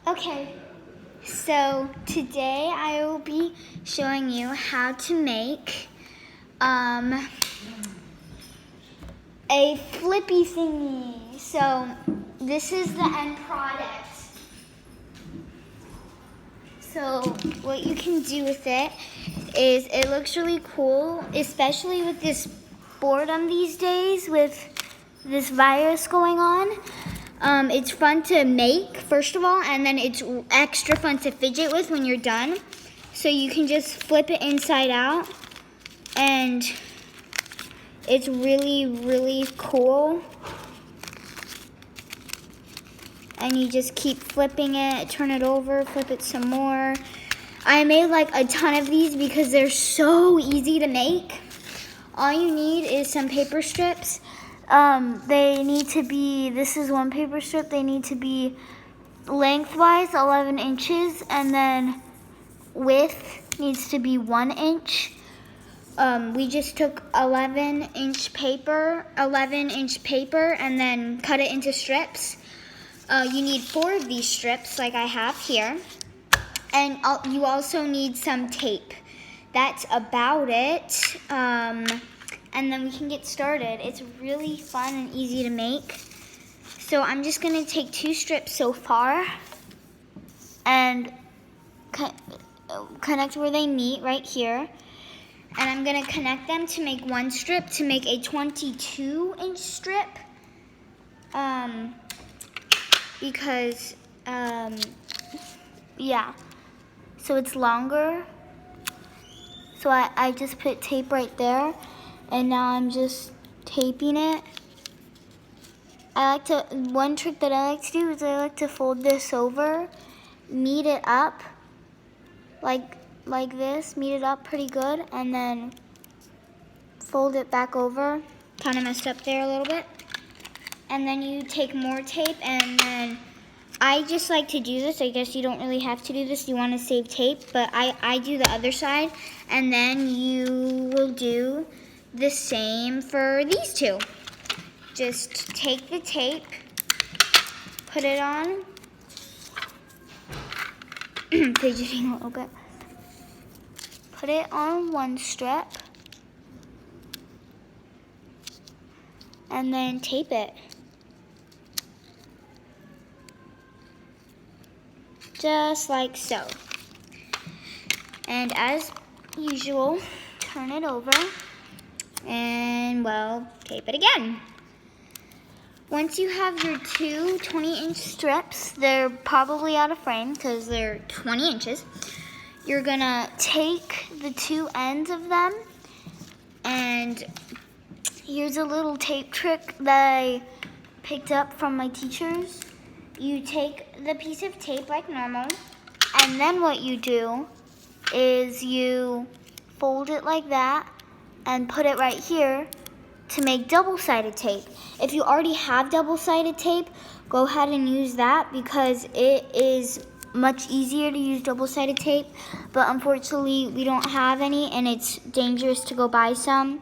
Okay, so today I will be showing you how to make a flippy thingy. So this is the end product. So what you can do with it is it looks really cool, especially with this boredom these days with this virus going on. It's fun to make, first of all, and then it's extra fun to fidget with when you're done. So you can just flip it inside out, and it's really, really cool. And you just keep flipping it, turn it over, flip it some more. I made like a ton of these because they're so easy to make. All you need is some paper strips. They need to be, this is one paper strip, they need to be lengthwise 11 inches, and then width needs to be 1 inch. We just took 11-inch paper, and then cut it into strips. You need 4 of these strips like I have here. And you also need some tape. That's about it. And then we can get started. It's really fun and easy to make. So I'm just gonna take 2 strips so far and connect where they meet right here. And I'm gonna connect them to make 1 strip to make a 22-inch strip. Because, yeah, so it's longer. So I just put tape right there, and now I'm just taping it. One trick that I like to do is I like to fold this over, knead it up, like this, knead it up pretty good, and then fold it back over. Kind of messed up there a little bit. And then you take more tape, and then I just like to do this. I guess you don't really have to do this. You want to save tape, but I do the other side. And then you will do the same for these 2. Just take the tape, put it on, fidgeting a little bit. Put it on 1 strip, and then tape it. Just like so. And as usual, turn it over and, well, tape it again. Once you have your 2 20-inch strips, they're probably out of frame because they're 20 inches. You're gonna take the 2 ends of them, and here's a little tape trick that I picked up from my teachers. You take the piece of tape like normal, and then what you do is you fold it like that and put it right here to make double-sided tape. If you already have double-sided tape, go ahead and use that because it is much easier to use double-sided tape, but unfortunately we don't have any, and it's dangerous to go buy some.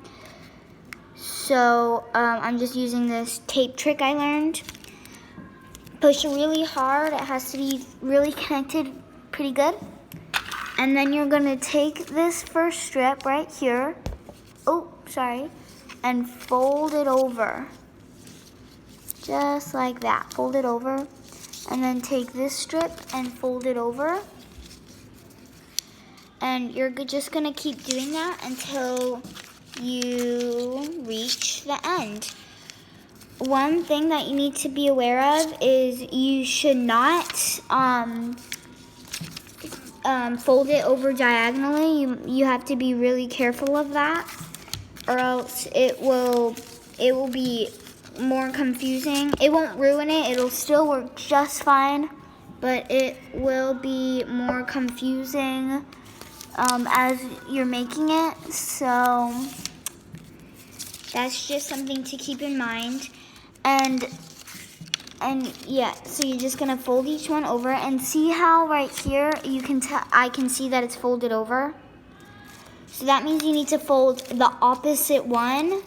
So I'm just using this tape trick I learned. Push really hard. It has to be really connected pretty good. And then you're gonna take this first strip right here, and fold it over. Just like that, fold it over. And then take this strip and fold it over. And you're just gonna keep doing that until you reach the end. One thing that you need to be aware of is you should not fold it over diagonally. You have to be really careful of that, or else it will be more confusing. It won't ruin it. It'll still work just fine, but it will be more confusing as you're making it. So that's just something to keep in mind. And yeah, so you're just gonna fold each one over, and see how right here I can see that it's folded over. So that means you need to fold the opposite one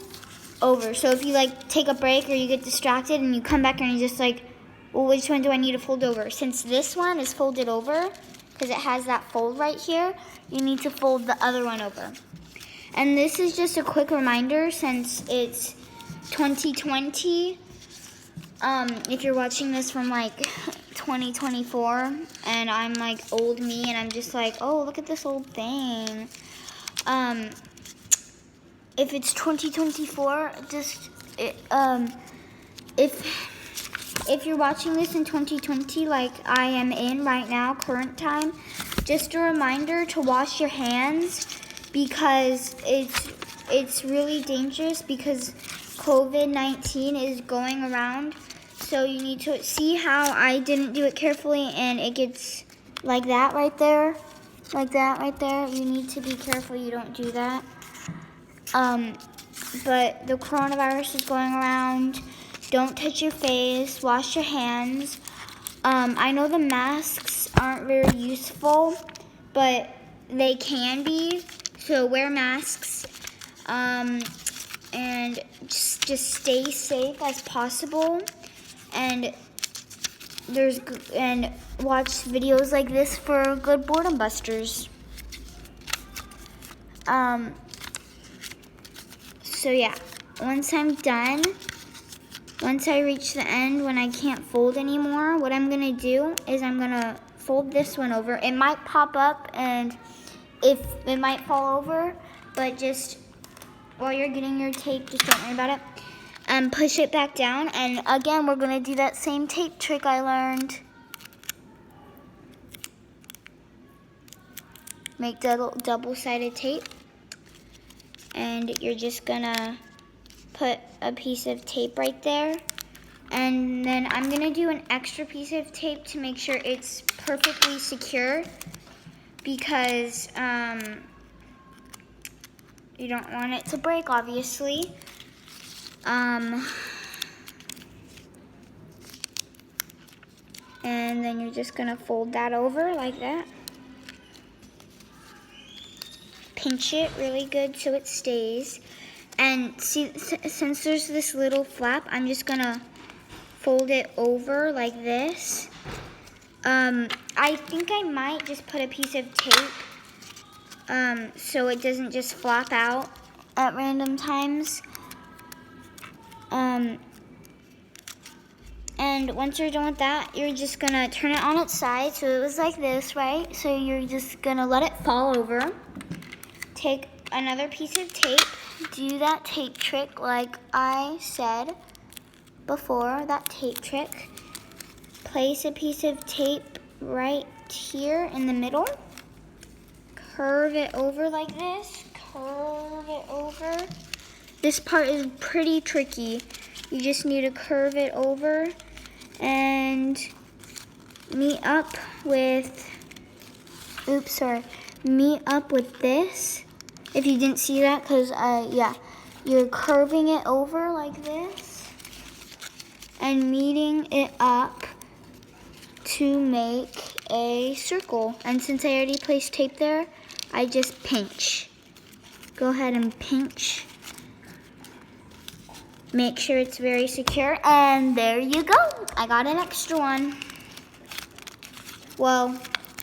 over. So if you like take a break or you get distracted and you come back and you just like Well, which one do I need to fold over? Since this one is folded over, because it has that fold right here, you need to fold the other one over. And this is just a quick reminder, since it's 2020, if you're watching this from like 2024, and I'm like old me, and I'm just like, oh, look at this old thing. If it's 2024, if you're watching this in 2020, like I am in right now, current time, just a reminder to wash your hands, because it's really dangerous, because COVID-19 is going around. So you need to see how I didn't do it carefully, and it gets like that right there, like that right there. You need to be careful you don't do that. But the coronavirus is going around. Don't touch your face. Wash your hands. I know the masks aren't very useful, but they can be. So wear masks. And just stay safe as possible. And watch videos like this for good boredom busters. So yeah, once I'm done, once I reach the end when I can't fold anymore, what I'm gonna do is I'm gonna fold this one over. It might pop up and it might fall over, but just while you're getting your tape, just don't worry about it. And push it back down, and again, we're gonna do that same tape trick I learned. Make double-sided tape. And you're just gonna put a piece of tape right there. And then I'm gonna do an extra piece of tape to make sure it's perfectly secure, because you don't want it to break, obviously. And then you're just gonna fold that over like that. Pinch it really good so it stays. And see, since there's this little flap, I'm just gonna fold it over like this. I think I might just put a piece of tape so it doesn't just flop out at random times. And once you're done with that, you're just gonna turn it on its side. So it was like this, right? So you're just gonna let it fall over. Take another piece of tape, do that tape trick like I said before, that tape trick. Place a piece of tape right here in the middle. Curve it over like this, curve it over. This part is pretty tricky. You just need to curve it over and meet up with, meet up with this. If you didn't see that, because yeah, you're curving it over like this and meeting it up to make a circle. And since I already placed tape there, I just pinch. Go ahead and pinch. Make sure it's very secure, and there you go. I got an extra one. Well,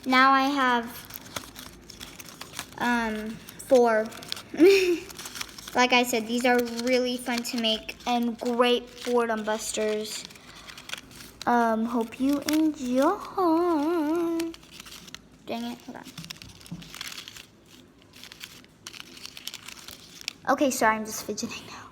now I have 4. Like I said, these are really fun to make and great boredom busters. Hope you enjoy. Dang it, hold on. Okay, sorry, I'm just fidgeting now.